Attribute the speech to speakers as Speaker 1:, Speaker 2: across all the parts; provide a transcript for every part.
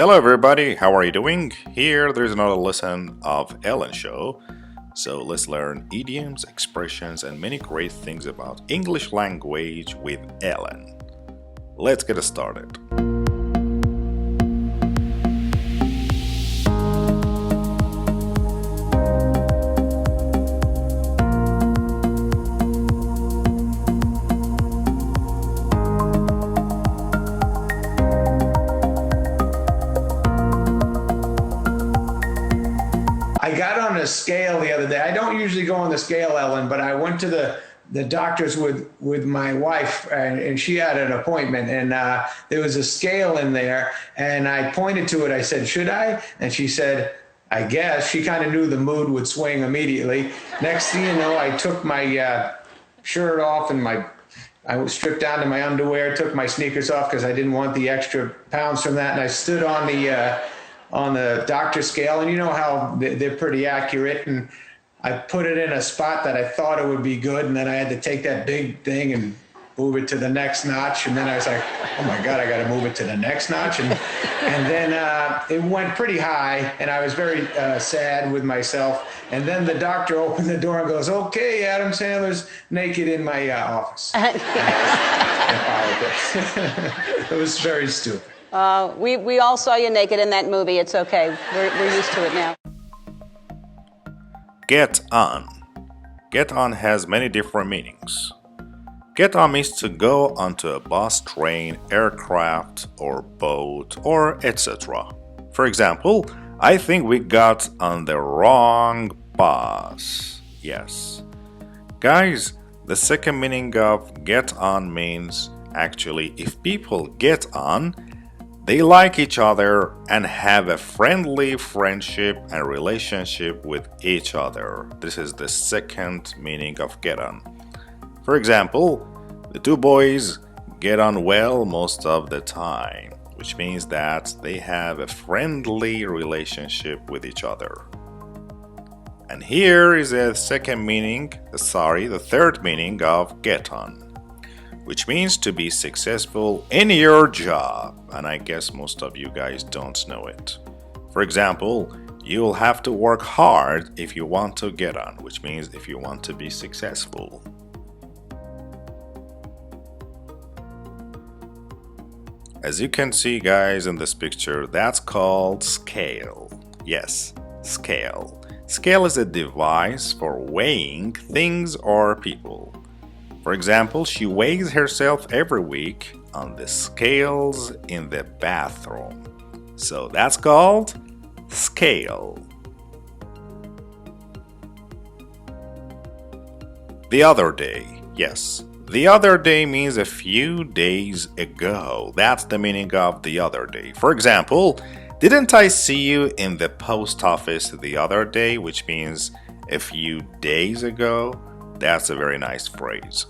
Speaker 1: Hello everybody, how are you doing? Here there's another lesson of Ellen Show. So let's learn idioms, expressions, and many great things about English language with Ellen. Let's get started.
Speaker 2: I got on a scale the other day. I don't usually go on the scale, Ellen, but I went to the doctor's with my wife, and she had an appointment, and there was a scale in there, and I pointed to it. I said, "Should I?" And she said, "I guess." She kind of knew the mood would swing immediately. Next thing you know, I took my shirt off and I was stripped down to my underwear, took my sneakers off because I didn't want the extra pounds from that, and I stood on the doctor scale, and you know how they're pretty accurate, and I put it in a spot that I thought it would be good, and then I had to take that big thing and move it to the next notch, and then I was like, oh my God, I got to move it to the next notch, and then it went pretty high, and I was very sad with myself, and then the doctor opened the door and goes, "Okay, Adam Sandler's naked in my office." It was very stupid.
Speaker 3: We all saw you naked in that movie. It's okay. We're used to it now.
Speaker 1: Get on. Get on has many different meanings. Get on means to go onto a bus, train, aircraft, or boat, or etc. For example, I think we got on the wrong bus. Yes. Guys, the second meaning of get on means actually if people get on, they like each other and have a friendly friendship and relationship with each other. This is the second meaning of get on. For example, the two boys get on well most of the time, which means that they have a friendly relationship with each other. And here is the third meaning of get on, which means to be successful in your job, and I guess most of you guys don't know it. For example, you'll have to work hard if you want to get on, which means if you want to be successful. As you can see, guys, in this picture, that's called scale. Yes, scale. Scale is a device for weighing things or people. For example, she weighs herself every week on the scales in the bathroom. So that's called scale. The other day. Yes, the other day means a few days ago. That's the meaning of the other day. For example, didn't I see you in the post office the other day, which means a few days ago? That's a very nice phrase.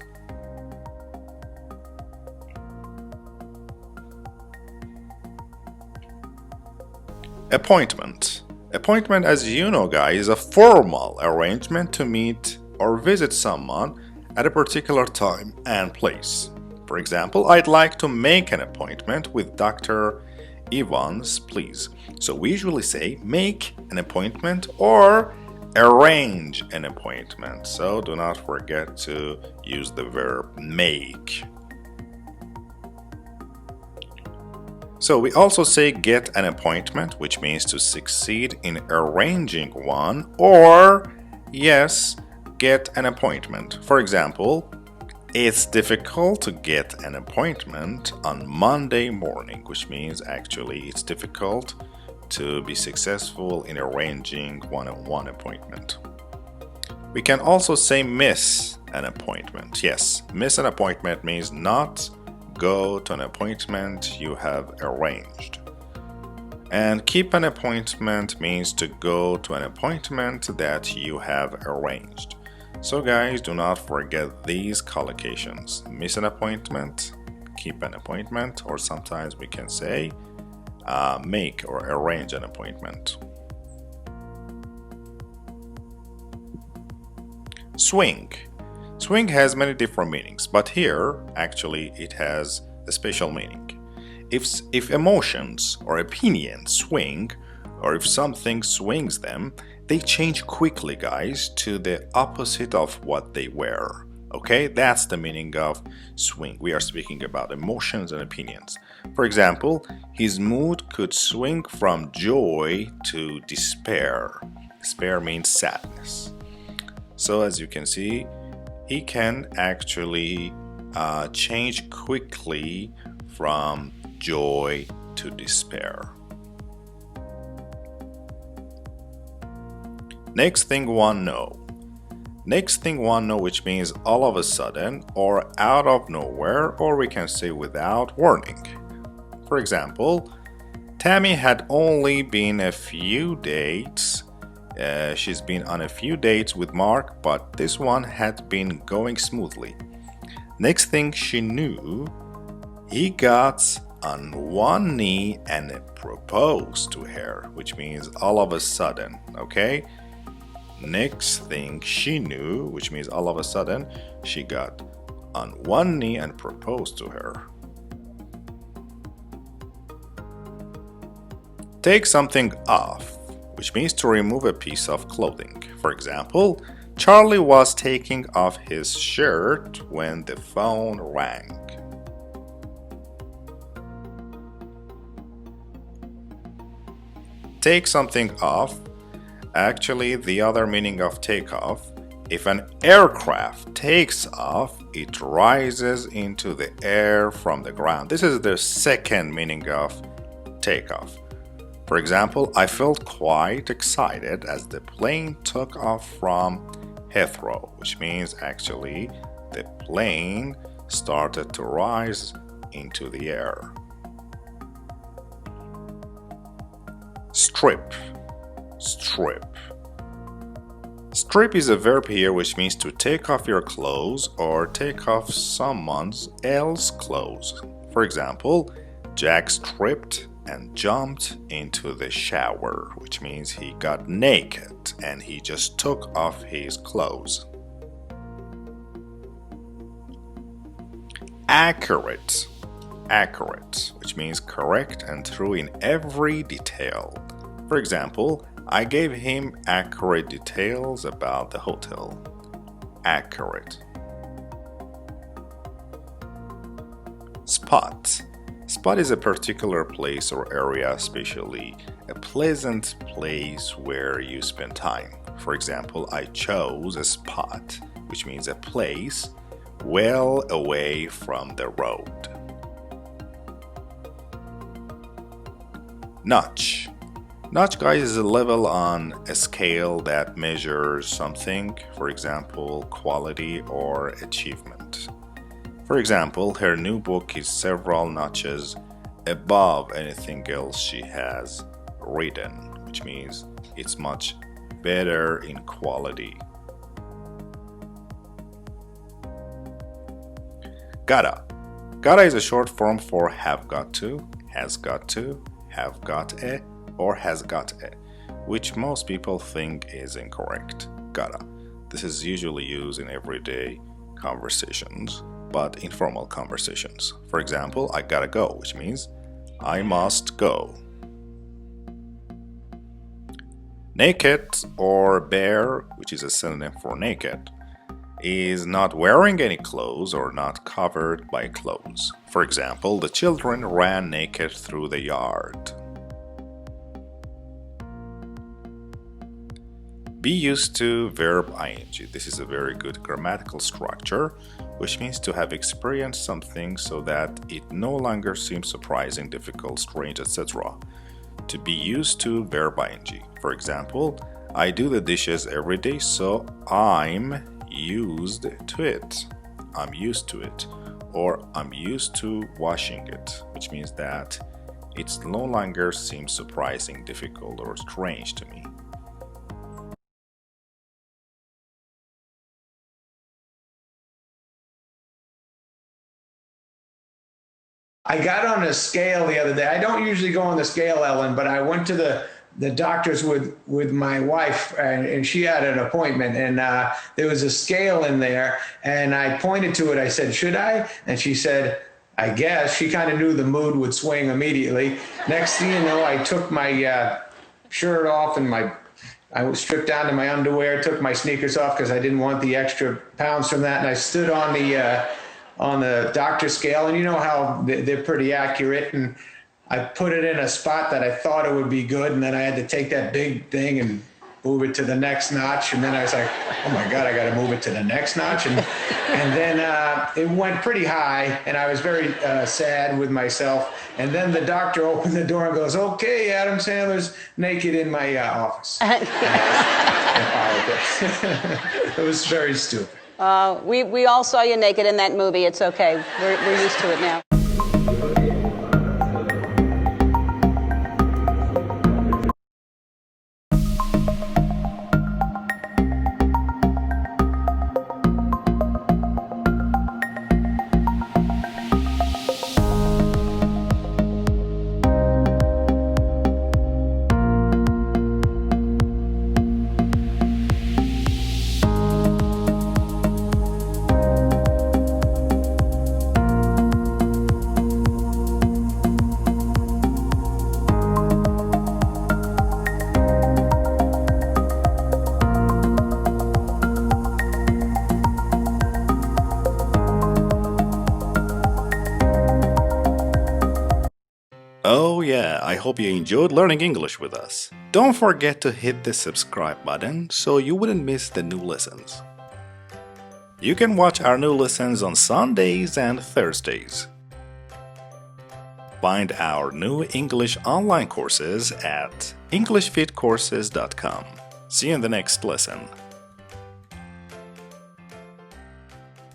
Speaker 1: Appointment. Appointment, as you know, guys, is a formal arrangement to meet or visit someone at a particular time and place. For example, I'd like to make an appointment with Dr. Evans, please. So we usually say make an appointment or arrange an appointment. So do not forget to use the verb make. So we also say get an appointment, which means to succeed in arranging one, or yes, get an appointment. For example, it's difficult to get an appointment on Monday morning, which means actually it's difficult to be successful in arranging one-on-one appointment. We can also say miss an appointment. Yes, miss an appointment means not go to an appointment you have arranged. And keep an appointment means to go to an appointment that you have arranged. So guys, do not forget these collocations. Miss an appointment, keep an appointment, or sometimes we can say make or arrange an appointment. Swing. Swing has many different meanings, but here actually it has a special meaning. If emotions or opinions swing, or if something swings them, they change quickly, guys, to the opposite of what they were. Okay, that's the meaning of swing. We are speaking about emotions and opinions. For example, his mood could swing from joy to despair. Despair means sadness. So as you can see, he can actually change quickly from joy to despair. Next thing one know. Next thing one know, which means all of a sudden or out of nowhere, or we can say without warning. For example, Tammy had only been a few dates. She's been on a few dates with Mark, but this one had been going smoothly. Next thing she knew, he got on one knee and proposed to her, which means all of a sudden, okay? Next thing she knew, which means all of a sudden, she got on one knee and proposed to her. Take something off, which means to remove a piece of clothing. For example, Charlie was taking off his shirt when the phone rang. Take something off. Actually, the other meaning of take off, if an aircraft takes off, it rises into the air from the ground. This is the second meaning of take off. For example, I felt quite excited as the plane took off from Heathrow, which means actually the plane started to rise into the air. Strip. Strip. Strip is a verb here which means to take off your clothes or take off someone else's clothes. For example, Jack stripped and jumped into the shower, which means he got naked and he just took off his clothes. Accurate. Accurate, which means correct and true in every detail. For example, I gave him accurate details about the hotel. Accurate. Spot. Spot is a particular place or area, especially a pleasant place where you spend time. For example, I chose a spot, which means a place well away from the road. Notch. Notch, guys, is a level on a scale that measures something, for example, quality or achievement. For example, her new book is several notches above anything else she has written, which means it's much better in quality. Gotta. Gotta is a short form for have got to, has got to, have got a, or has got a, which most people think is incorrect. Gotta. This is usually used in everyday conversations, but informal conversations. For example, I gotta go, which means I must go. Naked or bare, which is a synonym for naked, is not wearing any clothes or not covered by clothes. For example, the children ran naked through the yard. Be used to verb ing. This is a very good grammatical structure, which means to have experienced something so that it no longer seems surprising, difficult, strange, etc. To be used to verb ing. For example, I do the dishes every day, so I'm used to it. I'm used to it. Or I'm used to washing it, which means that it no longer seems surprising, difficult, or strange to me.
Speaker 2: I got on a scale the other day. I don't usually go on the scale, Ellen, but I went to the doctor's with my wife, and she had an appointment, and there was a scale in there, and I pointed to it. I said, should I? And she said, I guess she kind of knew the mood would swing immediately. Next thing you know, I took my shirt off and I was stripped down to my underwear, took my sneakers off because I didn't want the extra pounds from that, and I stood on the doctor scale, and you know how they're pretty accurate, and I put it in a spot that I thought it would be good, and then I had to take that big thing and move it to the next notch, and then I was like, oh my God, I got to move it to the next notch, and then it went pretty high, and I was very sad with myself, and then the doctor opened the door and goes, okay, Adam Sandler's naked in my office. It was very stupid.
Speaker 3: We all saw you naked in that movie. It's okay. We're used to it now.
Speaker 1: Oh yeah, I hope you enjoyed learning English with us. Don't forget to hit the subscribe button so you wouldn't miss the new lessons. You can watch our new lessons on Sundays and Thursdays. Find our new English online courses at englishvidcourses.com. See you in the next lesson.